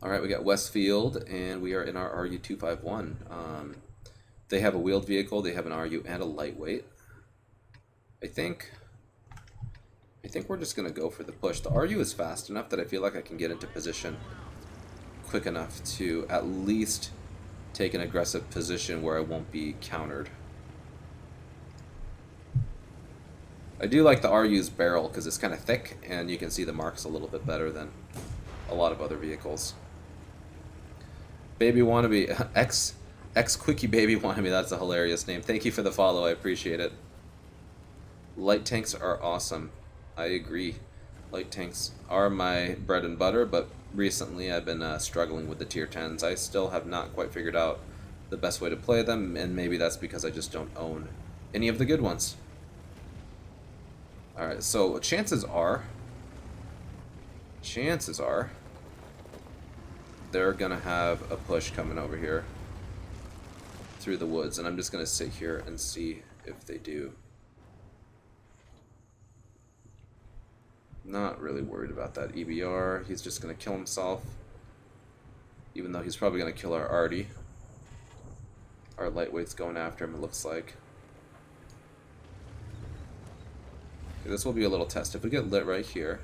All right, we got Westfield, and we are in our RU-251. They have a wheeled vehicle, they have an RU, and a lightweight. I think we're just gonna go for the push. The RU is fast enough that I feel like I can get into position quick enough to at least take an aggressive position where I won't be countered. I do like the RU's barrel because it's kind of thick and you can see the marks a little bit better than a lot of other vehicles. Baby Wannabe, X Quickie Baby Wannabe, that's a hilarious name. Thank you for the follow, I appreciate it. Light tanks are awesome. I agree. Light tanks are my bread and butter, but recently I've been struggling with the tier 10s. I still have not quite figured out the best way to play them, and maybe that's because I just don't own any of the good ones. Alright, so chances are they're gonna have a push coming over here through the woods, and I'm just gonna sit here and see if they do. Not really worried about that EBR. He's just gonna kill himself, even though he's probably gonna kill our Artie. Our lightweight's going after him, it looks like. Okay, this will be a little test. If we get lit right here,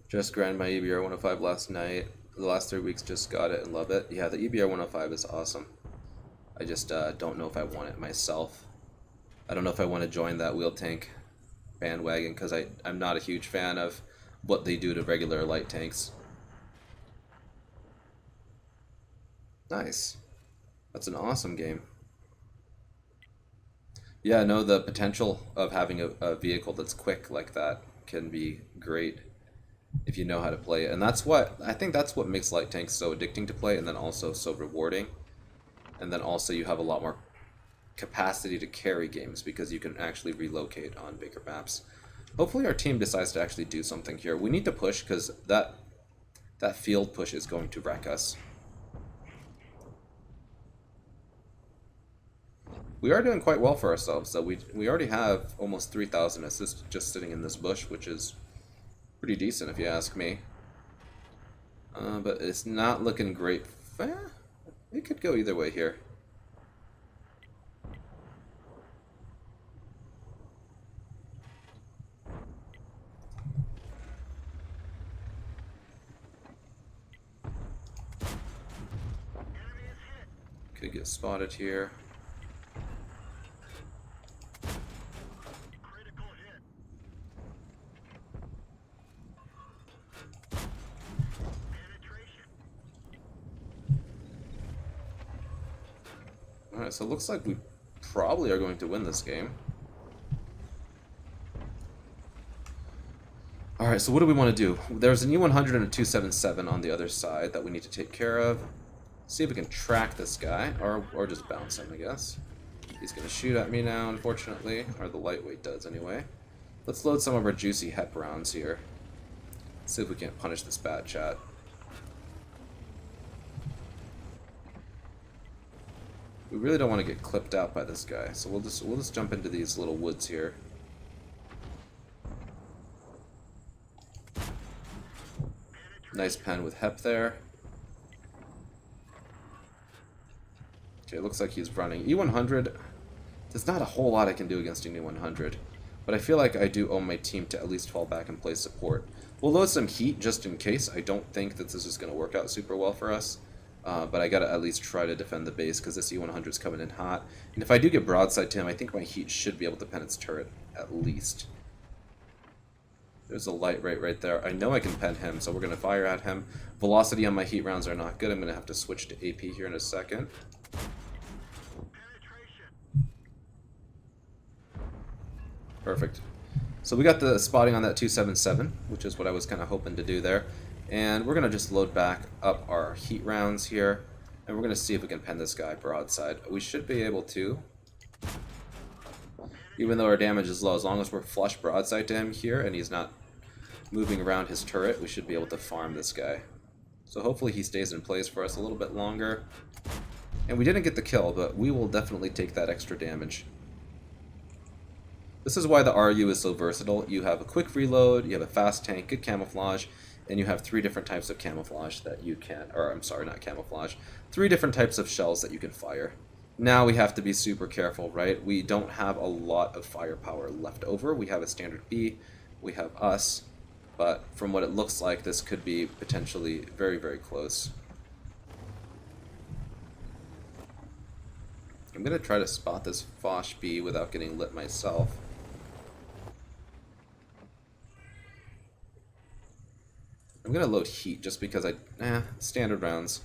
just grinded my EBR 105 last night. The last 3 weeks just got it and love it. Yeah, the EBR 105 is awesome. I just don't know if I want it myself. I don't know if I want to join that wheel tank bandwagon because I'm not a huge fan of what they do to regular light tanks. Nice. That's an awesome game. Yeah, no, the potential of having a vehicle that's quick like that can be great if you know how to play it. And I think that's what makes light tanks so addicting to play, and then also so rewarding. And then also you have a lot more capacity to carry games because you can actually relocate on bigger maps. Hopefully our team decides to actually do something here. We need to push because that field push is going to wreck us. We are doing quite well for ourselves, though. We already have almost 3,000 assists just sitting in this bush, which is pretty decent if you ask me. But it's not looking great. It could go either way here. Could get spotted here. Alright, so it looks like we probably are going to win this game. Alright, so what do we want to do? There's an E100 and a 277 on the other side that we need to take care of. See if we can track this guy, or just bounce him, I guess. He's going to shoot at me now, unfortunately, or the lightweight does anyway. Let's load some of our juicy HEP rounds here. See if we can't punish this bad chat. We really don't want to get clipped out by this guy, so we'll just jump into these little woods here. Nice pen with HEP there. Okay, it looks like he's running. E100, there's not a whole lot I can do against an E100, but I feel like I do own my team to at least fall back and play support. We'll load some heat just in case. I don't think that this is going to work out super well for us. But I gotta at least try to defend the base because this E100 is coming in hot. And if I do get broadside to him, I think my heat should be able to pen its turret, at least. There's a light right there. I know I can pen him, so we're gonna fire at him. Velocity on my heat rounds are not good. I'm gonna have to switch to AP here in a second. Perfect. So we got the spotting on that 277, which is what I was kind of hoping to do there. And we're going to just load back up our heat rounds here. And we're going to see if we can pen this guy broadside. We should be able to. Even though our damage is low, as long as we're flush broadside to him here and he's not moving around his turret, we should be able to farm this guy. So hopefully he stays in place for us a little bit longer. And we didn't get the kill, but we will definitely take that extra damage. This is why the RU is so versatile. You have a quick reload, you have a fast tank, good camouflage, and you have 3 different types of camouflage that you can, or I'm sorry, not camouflage, 3 different types of shells that you can fire. Now we have to be super careful, right? We don't have a lot of firepower left over. We have a standard B, we have us, but from what it looks like, this could be potentially very, very close. I'm going to try to spot this Foch B without getting lit myself. I'm going to load heat just because standard rounds.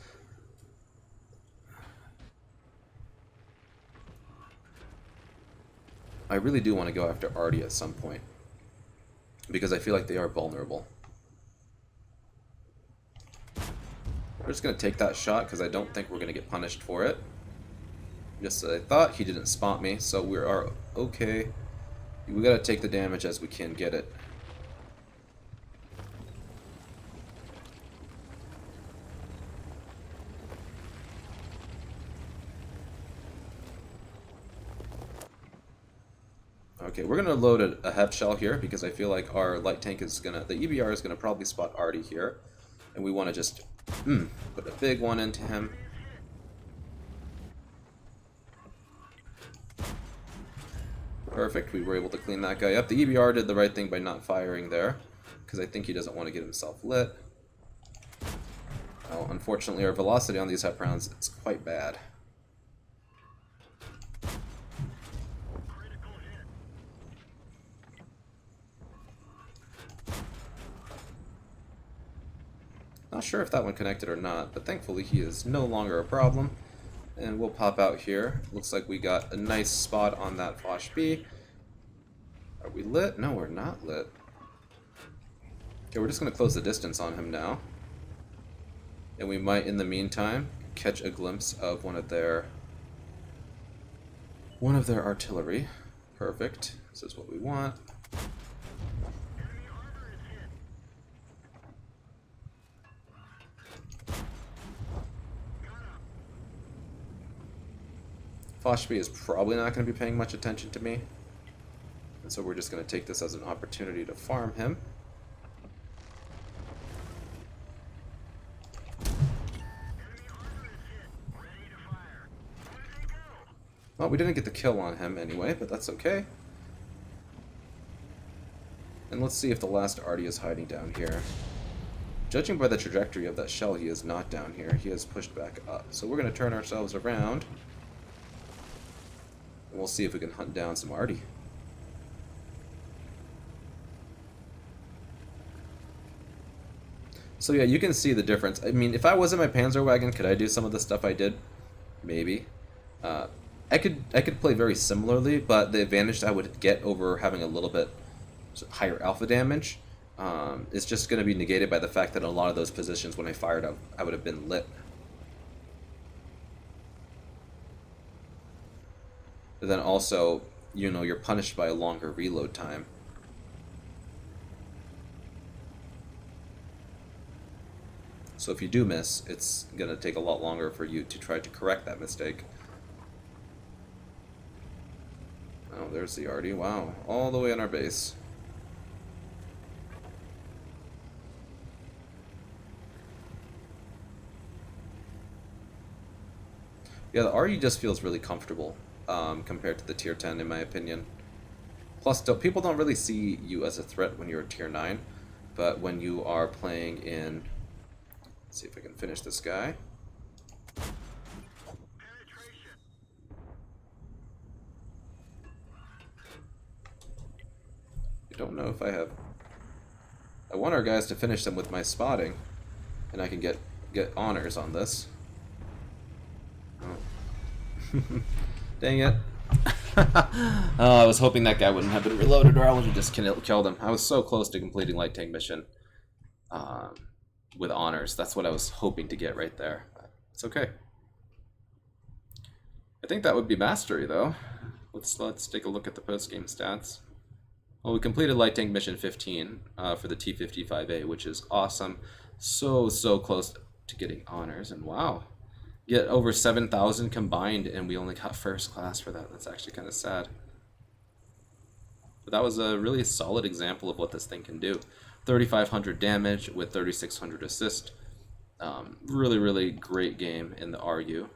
I really do want to go after Artie at some point, because I feel like they are vulnerable. We're just going to take that shot because I don't think we're going to get punished for it. Just as I thought, he didn't spot me, so we are okay. We got to take the damage as we can get it. Okay, we're gonna load a Hep shell here because I feel like our light tank is gonna, the EBR is gonna probably spot Artie here, and we want to just put a big one into him. Perfect, we were able to clean that guy up. The EBR did the right thing by not firing there, because I think he doesn't want to get himself lit. Well, unfortunately, our velocity on these Hep rounds is quite bad. Not sure if that one connected or not, but thankfully he is no longer a problem. And we'll pop out here. Looks like we got a nice spot on that Foch B. Are we lit? No, we're not lit. Okay, we're just going to close the distance on him now. And we might, in the meantime, catch a glimpse of one of their artillery. Perfect. This is what we want. Foch B is probably not going to be paying much attention to me, and so we're just going to take this as an opportunity to farm him. Well, we didn't get the kill on him anyway, but that's okay. And let's see if the last Artie is hiding down here. Judging by the trajectory of that shell, he is not down here. He has pushed back up. So we're going to turn ourselves around. And we'll see if we can hunt down some Artie. So yeah, you can see the difference. I mean, if I was in my Panzerwagen, could I do some of the stuff I did? Maybe. I could play very similarly, but the advantage I would get over having a little bit higher alpha damage is just going to be negated by the fact that in a lot of those positions when I fired up, I would have been lit. But then also, you know, you're punished by a longer reload time. So if you do miss, it's going to take a lot longer for you to try to correct that mistake. Oh, there's the Artie. Wow, all the way on our base. Yeah, the RU just feels really comfortable compared to the tier 10 in my opinion. Plus, people don't really see you as a threat when you're a tier 9, but when you are playing in... Let's see if I can finish this guy. I don't know if I have... I want our guys to finish them with my spotting, and I can get honors on this. Oh. Dang it. I was hoping that guy wouldn't have been reloaded, or I would have just killed him. I was so close to completing light tank mission. with honors. That's what I was hoping to get right there. It's okay. I think that would be mastery, though. Let's take a look at the post-game stats. Well, we completed Light Tank Mission 15 for the T-55A, which is awesome. So close to getting honors, and wow. Get over 7,000 combined, and we only got first class for that. That's actually kind of sad. But that was a really solid example of what this thing can do. 3,500 damage with 3,600 assist. Really great game in the RU.